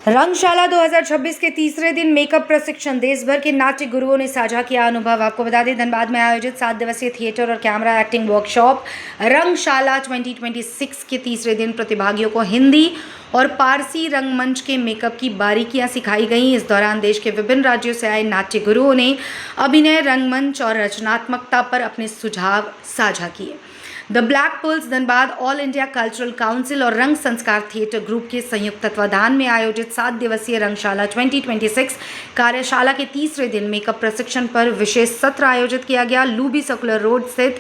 रंगशाला 2026 के तीसरे दिन मेकअप प्रशिक्षण देश भर के नाट्य गुरुओं ने साझा किया अनुभव। आपको बता दें, धनबाद में आयोजित 7 दिवसीय थिएटर और कैमरा एक्टिंग वर्कशॉप रंगशाला 2026 के तीसरे दिन प्रतिभागियों को हिंदी और पारसी रंगमंच के मेकअप की बारीकियां सिखाई गईं। इस दौरान देश के विभिन्न राज्यों से आए नाट्य गुरुओं ने अभिनय, रंगमंच और रचनात्मकता पर अपने सुझाव साझा किए। The black pearls, Dhanbad, all India cultural council और रंग संस्कार थिएटर ग्रुप के संयुक्त तत्वाधान में आयोजित 7 दिवसीय रंगशाला 2026 कार्यशाला के तीसरे दिन मेकअप प्रशिक्षण पर विशेष सत्र आयोजित किया गया। लूबी सर्कुलर रोड स्थित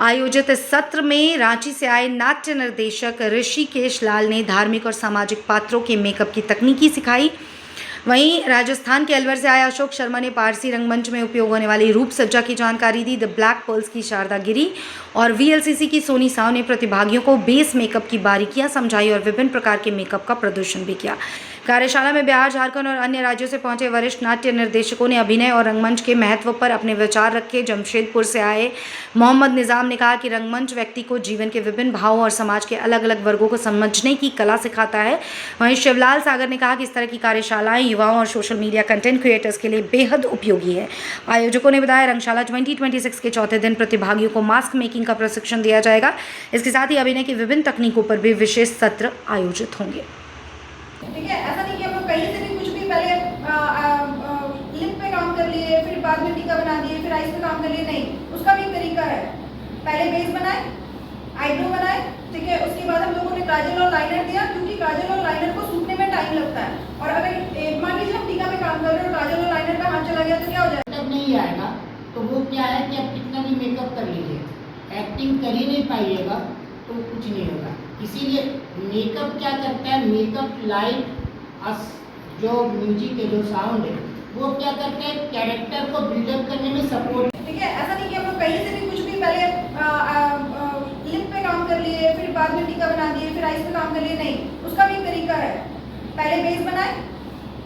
आयोजित इस सत्र में रांची से आए नाट्य निर्देशक ऋषिकेश लाल ने धार्मिक और सामाजिक पात्रों के मेकअप की तकनीकी सिखाई। वहीं राजस्थान के अलवर से आए अशोक शर्मा ने पारसी रंगमंच में उपयोग होने वाली रूप सज्जा की जानकारी दी। द ब्लैक पर्ल्स की शारदा गिरी और वीएलसीसी की सोनी साव ने प्रतिभागियों को बेस मेकअप की बारीकियां समझाई और विभिन्न प्रकार के मेकअप का प्रदर्शन भी किया। कार्यशाला में बिहार, झारखंड और अन्य राज्यों से पहुंचे वरिष्ठ नाट्य निर्देशकों ने अभिनय और रंगमंच के महत्व पर अपने विचार रखे। जमशेदपुर से आए मोहम्मद निजाम ने कहा कि रंगमंच व्यक्ति को जीवन के विभिन्न भावों और समाज के अलग अलग वर्गों को समझने की कला सिखाता है। वहीं शिवलाल सागर ने कहा कि इस तरह की कार्यशालाएं युवाओं और सोशल मीडिया कंटेंट क्रिएटर्स के लिए बेहद उपयोगी है। आयोजकों ने बताया, रंगशाला 2026 के चौथे दिन प्रतिभागियों को मास्क मेकिंग का प्रशिक्षण दिया जाएगा। इसके साथ ही अभिनय की विभिन्न तकनीकों पर भी विशेष सत्र आयोजित होंगे। ठीक है, ऐसा नहीं कि हम लोग कहीं से भी कुछ भी पहले लिप पे काम कर लिए, फिर बाद में टीका बना दिए, फिर आइस पे काम कर लिए, नहीं, उसका भी एक तरीका है। पहले बेस बनाए, आईब्रो बनाए, ठीक है, उसके बाद हम लोगों ने काजल और लाइनर दिया, क्योंकि काजल और लाइनर को सूखने में टाइम लगता है। और अगर मान लीजिए हम टीका पे काम कर रहे हो और काजल और लाइनर का हाथ चला गया तो क्या हो जाएगा? तब नहीं आएगा तो वो क्या है कि आप कितना भी मेकअप कर लीजिए, एक्टिंग कर ही नहीं पाइएगा तो कुछ नहीं होगा। इसीलिए मेकअप क्या करता है, मेकअप लाइट जो म्यूजिक है, जो साउंड है, वो क्या करता है, कैरेक्टर को बिल्डअप करने में सपोर्ट। ठीक है, ऐसा नहीं कि हम लोग कहीं से भी कुछ भी पहले लिप पे काम कर लिए, फिर बाद में टीका बना दिए, फिर आइस पे काम कर लिए, नहीं, उसका भी एक तरीका है। पहले बेस बनाए,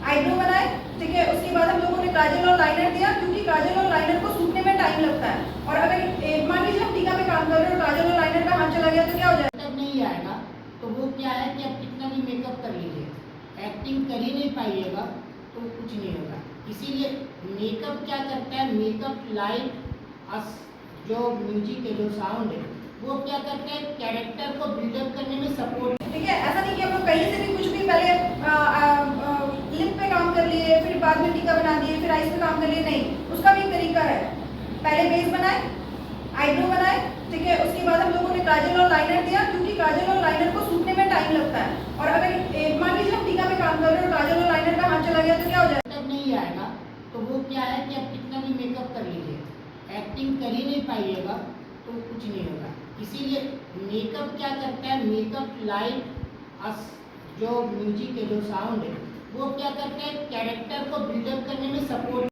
आईब्रो बनाए, ठीक है, उसके बाद हम लोगों ने काजल और लाइनर दिया, क्योंकि काजल और लाइनर को सूखने में टाइम लगता है। और अगर मान लीजिए हम टीका पे काम कर रहे हो और काजल और लाइनर का हाथ चला गया तो क्या हो जाएगा? तब नहीं आएगा तो वो क्या है कि आप कितना भी मेकअप कर लीजिए, एक्टिंग कर ही नहीं पाइएगा तो कुछ नहीं होगा। इसीलिए मेकअप क्या करता है, मेकअप लाइट जो म्यूजिक है, जो साउंड है, वो क्या करता है, कैरेक्टर को बिल्डअप करने में सपोर्ट। ठीक है, ऐसा नहीं कि हम लोग कहीं से भी कुछ भी पहले लिप पे काम कर लिए, फिर बाद में टीका बना दिए, फिर आइस पे काम कर लिए, नहीं, उसका भी एक तरीका है। पहले बेस बनाए, आईब्रो बनाए, ठीक है, उसके बाद हम लोगों ने काजल और लाइनर दिया, क्योंकि काजल और लाइनर को सूखने में टाइम लगता है। और अगर मान लीजिए हम टीका पे काम कर रहे हो और काजल और लाइनर का हाथ चला गया तो क्या हो जाएगा? तब नहीं आएगा तो वो क्या है कि आप कितना भी मेकअप कर लीजिए, एक्टिंग कर ही नहीं पाइएगा तो कुछ नहीं होगा। इसीलिए मेकअप क्या करता है, मेकअप लाइट जो म्यूजिक है, जो साउंड है, वो क्या करता है, कैरेक्टर को बिल्डअप करने में सपोर्ट।